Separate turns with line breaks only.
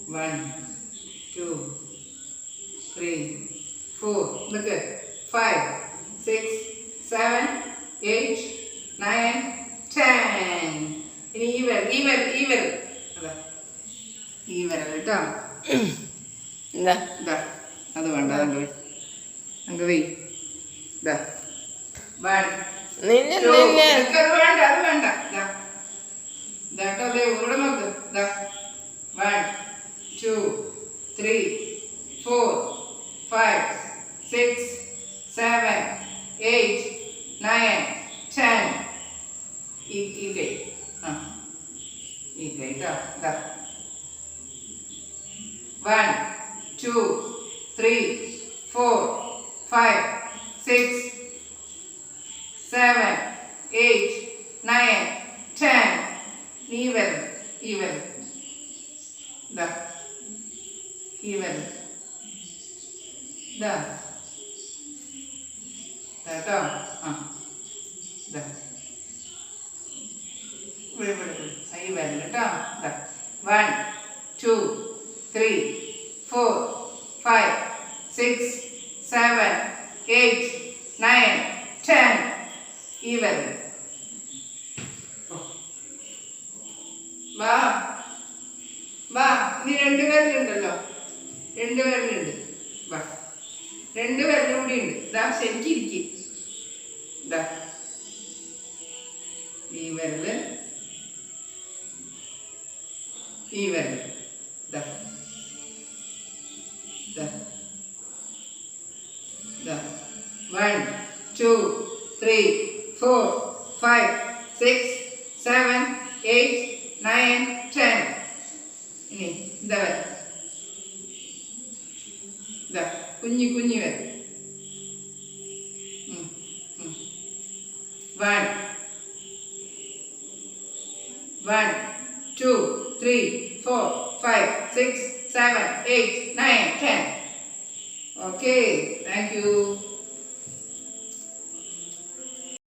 1 2 3 4 look at 5 6 7 8 9 10 ഇനി ഈ വിരൽ അതാ ഈ വിരൽ കേട്ടോ
എന്താ
ഇതാ അത് വേണ്ട അങ്ങ് വെയ് ഇതാ 1 2 അത് വേണ്ട ഇതാ ഇതാട്ടോ അതെ ഇവിടെ നോക്ക് ഇതാ 1 2 3 4 5 6 7 8 9 10 ഈ കൈ ഈ കൈ കേട്ടോ ഇതാ 1 2 3 4 5 6 7 8 9 10 ഈ വിരൽ ഇതാ ഈ വിരൽ ഇതാ കേട്ടോ ഇതാ ഈ വിരൽ കേട്ടോ ഇതാ 1 2 3 4 5 6 7 8 9 10 ഈ വിരൽ വാ ഇനി 2 വിരലുണ്ടല്ലോ 2 വിരലുണ്ട് വാ 2 വിരലും കൂടി ഉണ്ട് ഇതാ ശരിക്കിരിക്കും ഇതാ ഈ വിരല് ഇതാ ഇതാ ഇതാ 1 2 3 4 5 6 7 8 9 10 ഇനി ഇതാ ഇതാ കുഞ്ഞി വരും 1 2 3 4 5 6 7 8 9 10 okay thank you